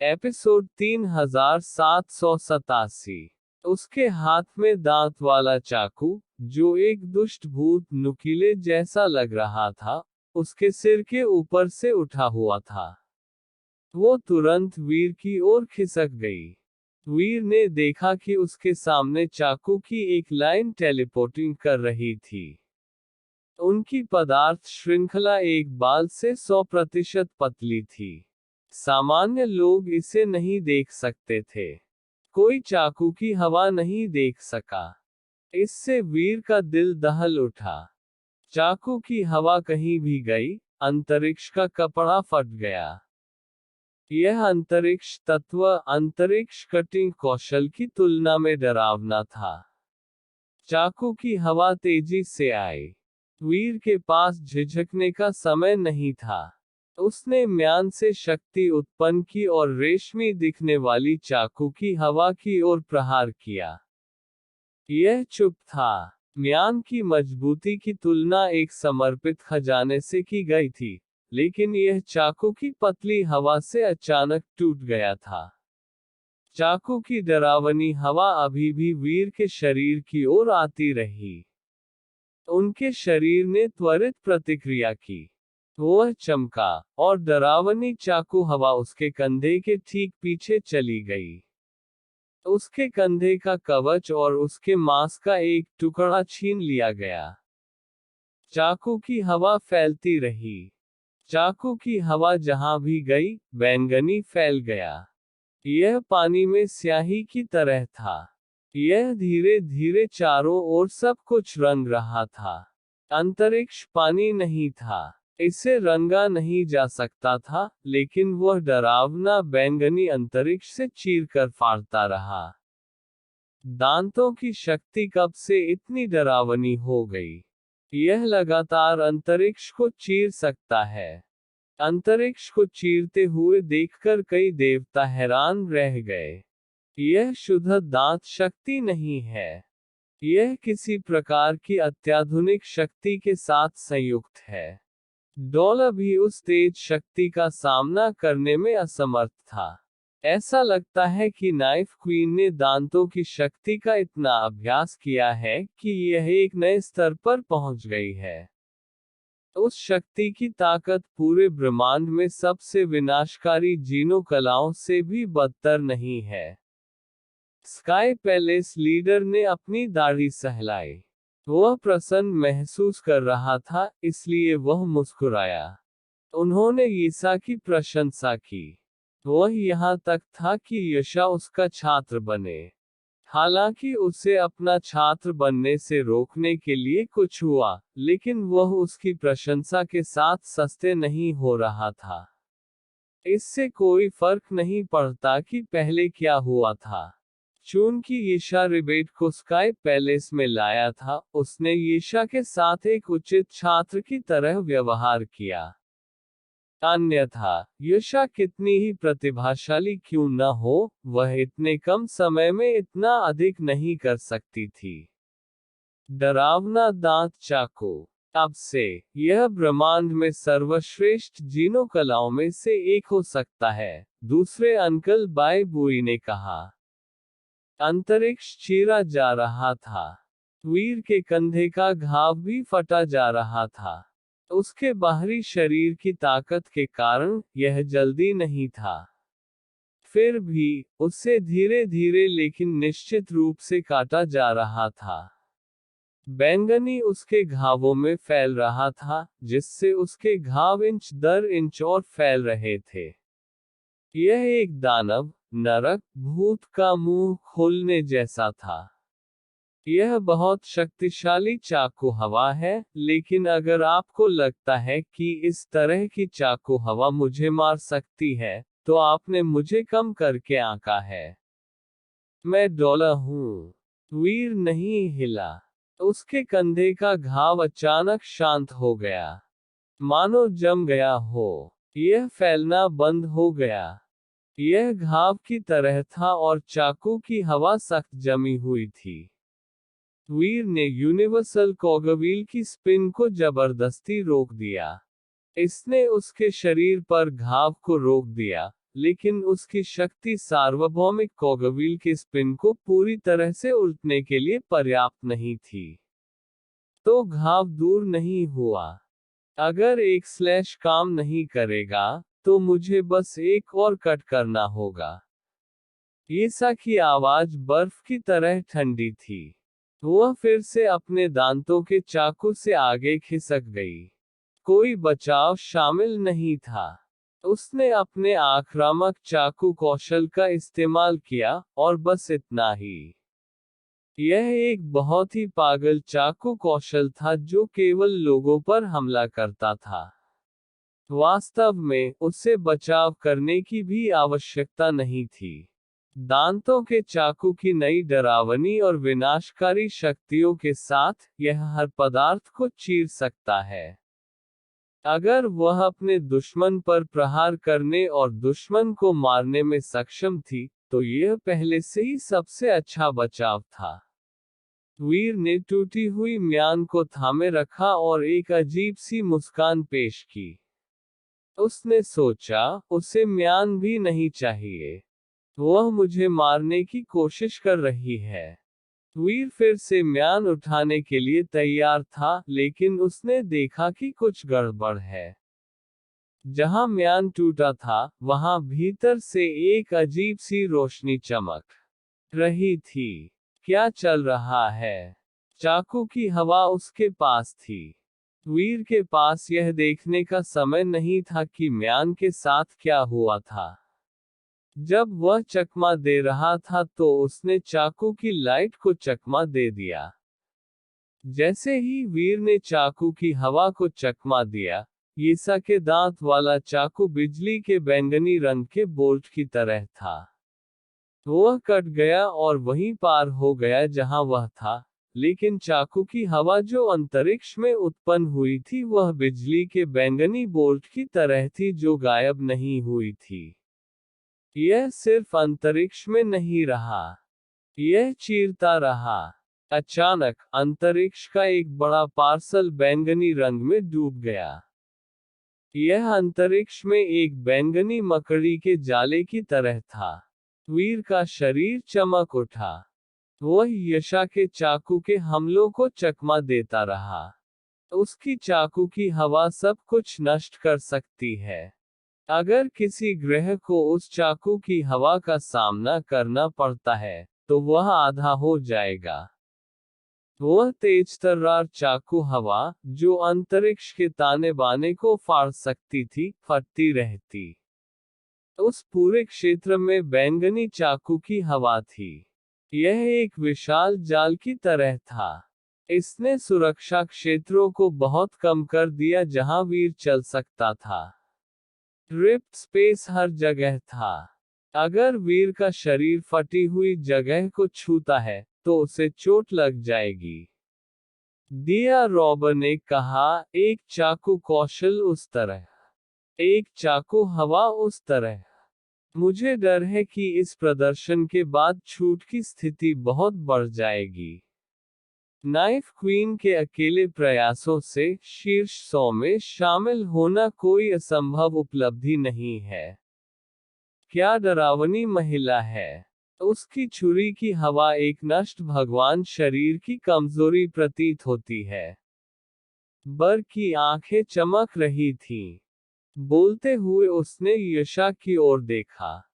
Episode 3787। उसके हाथ में दांत वाला चाकू, जो एक दुष्ट भूत नुकीले जैसा लग रहा था, उसके सिर के ऊपर से उठा हुआ था। वो तुरंत वीर की ओर खिसक गई। वीर ने देखा कि उसके सामने चाकू की एक लाइन टेलीपोर्टिंग कर रही थी। उनकी पदार्थ श्रृंखला एक बाल से 100% पतली थी। सामान्य लोग इसे नहीं देख सकते थे। कोई चाकू की हवा नहीं देख सका। इससे वीर का दिल दहल उठा। चाकू की हवा कहीं भी गई, अंतरिक्ष का कपड़ा फट गया। यह अंतरिक्ष तत्व अंतरिक्ष कटिंग कौशल की तुलना में डरावना था। चाकू की हवा तेजी से आई। वीर के पास झिझकने का समय नहीं था। उसने म्यान से शक्ति उत्पन्न की और रेशमी दिखने वाली चाकू की हवा की ओर प्रहार किया। यह चुप था। म्यान की मजबूती की तुलना एक समर्पित खजाने से की गई थी, लेकिन यह चाकू की पतली हवा से अचानक टूट गया था। चाकू की डरावनी हवा अभी भी वीर के शरीर की ओर आती रही। उनके शरीर ने त्वरित प्रतिक्रिया की। वह चमका, और डरावनी चाकू हवा उसके कंधे के ठीक पीछे चली गई। उसके कंधे का कवच और उसके मांस का एक टुकड़ा छीन लिया गया। चाकू की हवा फैलती रही। चाकू की हवा जहां भी गई, बैंगनी फैल गया। यह पानी में स्याही की तरह था। यह धीरे धीरे चारों ओर सब कुछ रंग रहा था। अंतरिक्ष पानी नहीं था। इसे रंगा नहीं जा सकता था, लेकिन वह डरावना बैंगनी अंतरिक्ष से चीरकर फाड़ता रहा। दांतों की शक्ति कब से इतनी डरावनी हो गई? यह लगातार अंतरिक्ष को चीर सकता है। अंतरिक्ष को चीरते हुए देखकर कई देवता हैरान रह गए। यह शुद्ध दांत शक्ति नहीं है। यह किसी प्रकार की अत्याधुनिक शक्ति के साथ संयुक्त है। डॉलर भी उस तेज शक्ति का सामना करने में असमर्थ था। ऐसा लगता है कि नाइफ क्वीन ने दांतों की शक्ति का इतना अभ्यास किया है कि यह एक नए स्तर पर पहुंच गई है। उस शक्ति की ताकत पूरे ब्रह्मांड में सबसे विनाशकारी जीनो कलाओं से भी बदतर नहीं है। स्काई पैलेस लीडर ने अपनी दाढ़ी सहलाई। वह प्रसन्न महसूस कर रहा था, इसलिए वह मुस्कुराया। उन्होंने यीशा की प्रशंसा की। वह यहाँ तक था कि यशा उसका छात्र बने। हालांकि उसे अपना छात्र बनने से रोकने के लिए कुछ हुआ, लेकिन वह उसकी प्रशंसा के साथ सस्ते नहीं हो रहा था। इससे कोई फर्क नहीं पड़ता कि पहले क्या हुआ था। चूंकि यीशा रिबेट को स्काई पैलेस में लाया था, उसने यीशा के साथ एक उचित छात्र की तरह व्यवहार किया। अन्यथा, यीशा कितनी ही प्रतिभाशाली क्यों न हो, वह इतने कम समय में इतना अधिक नहीं कर सकती थी। डरावना दांत चाकू। अब से, यह ब्रह्मांड में सर्वश्रेष्ठ जीनो कलाओं में से एक हो सकता है, दूसरे अंकल बाय बुई ने कहा। अंतरिक्ष चीरा जा रहा था। वीर के कंधे का घाव भी फटा जा रहा था। उसके बाहरी शरीर की ताकत के कारण यह जल्दी नहीं था। फिर भी, उसे धीरे धीरे लेकिन निश्चित रूप से काटा जा रहा था। बैंगनी उसके घावों में फैल रहा था, जिससे उसके घाव इंच दर इंच और फैल रहे थे। यह एक दानव, नरक, भूत का मुंह खोलने जैसा था। यह बहुत शक्तिशाली चाकू हवा है, लेकिन अगर आपको लगता है कि इस तरह की चाकू हवा मुझे मार सकती है, तो आपने मुझे कम करके आंका है। मैं डॉलर हूं। वीर नहीं हिला। उसके कंधे का घाव अचानक शांत हो गया। मानो जम गया हो। यह फैलना बंद हो गया। यह घाव की तरह था और चाकू की हवा सख्त जमी हुई थी। वीर ने यूनिवर्सल कॉगव्हील की स्पिन को जबरदस्ती रोक दिया। इसने उसके शरीर पर घाव को रोक दिया, लेकिन उसकी शक्ति सार्वभौमिक कॉगव्हील के स्पिन को पूरी तरह से उल्टने के लिए पर्याप्त नहीं थी। तो घाव दूर नहीं हुआ। अगर एक स्लैश काम नहीं करेगा, तो मुझे बस एक और कट करना होगा। येसा की आवाज बर्फ की तरह ठंडी थी। वह फिर से अपने दांतों के चाकू से आगे खिसक गई। कोई बचाव शामिल नहीं था। उसने अपने आक्रामक चाकू कौशल का इस्तेमाल किया, और बस इतना ही। यह एक बहुत ही पागल चाकू कौशल था जो केवल लोगों पर हमला करता था। वास्तव में, उसे बचाव करने की भी आवश्यकता नहीं थी। दांतों के चाकू की नई डरावनी और विनाशकारी शक्तियों के साथ, यह हर पदार्थ को चीर सकता है। अगर वह अपने दुश्मन पर प्रहार करने और दुश्मन को मारने में सक्षम थी, तो यह पहले से ही सबसे अच्छा बचाव था। वीर ने टूटी हुई म्यान को थामे रखा और एक अजीब सी मुस्कान पेश की। उसने सोचा, उसे म्यान भी नहीं चाहिए। वह मुझे मारने की कोशिश कर रही है। वीर फिर से म्यान उठाने के लिए तैयार था, लेकिन उसने देखा कि कुछ गड़बड़ है। जहां म्यान टूटा था, वहां भीतर से एक अजीब सी रोशनी चमक रही थी। क्या चल रहा है? चाकू की हवा उसके पास थी। वीर के पास यह देखने का समय नहीं था कि म्यान के साथ क्या हुआ था। जब वह चकमा दे रहा था तो उसने चाकू की लाइट को चकमा दे दिया। जैसे ही वीर ने चाकू की हवा को चकमा दिया, येसा के दांत वाला चाकू बिजली के बैंगनी रंग के बोल्ट की तरह था। वह कट गया और वहीं पार हो गया जहां वह था, लेकिन चाकू की हवा जो अंतरिक्ष में उत्पन्न हुई थी वह बिजली के बैंगनी बोल्ट की तरह थी जो गायब नहीं हुई थी। यह सिर्फ अंतरिक्ष में नहीं रहा, यह चीरता रहा। अचानक, अंतरिक्ष का एक बड़ा पार्सल बैंगनी रंग में डूब गया। यह अंतरिक्ष में एक बैंगनी मकड़ी के जाले की तरह था। वीर का शरीर चमक उठा। वह यशा के चाकू के हमलों को चकमा देता रहा। उसकी चाकू की हवा सब कुछ नष्ट कर सकती है। अगर किसी ग्रह को उस चाकू की हवा का सामना करना पड़ता है, तो वह आधा हो जाएगा। वह तेजतर्रार चाकू हवा, जो अंतरिक्ष के ताने बाने को फाड़ सकती थी, फटती रहती। उस पूरे क्षेत्र में बैंगनी चाकू की हवा थी। यह एक विशाल जाल की तरह था। इसने सुरक्षा क्षेत्रों को बहुत कम कर दिया जहां वीर चल सकता था। रिप्ट स्पेस हर जगह था। अगर वीर का शरीर फटी हुई जगह को छूता है, तो उसे चोट लग जाएगी। दिया रॉबर ने कहा, एक चाकू कौशल उस तरह, एक चाकू हवा उस तरह। मुझे डर है कि इस प्रदर्शन के बाद छूट की स्थिति बहुत बढ़ जाएगी। नाइफ क्वीन के अकेले प्रयासों से शीर्ष 100 में शामिल होना कोई असंभव उपलब्धि नहीं है। क्या डरावनी महिला है। उसकी छुरी की हवा एक नष्ट भगवान शरीर की कमजोरी प्रतीत होती है। बर की आंखें चमक रही थीं। बोलते हुए उसने यशा की ओर देखा।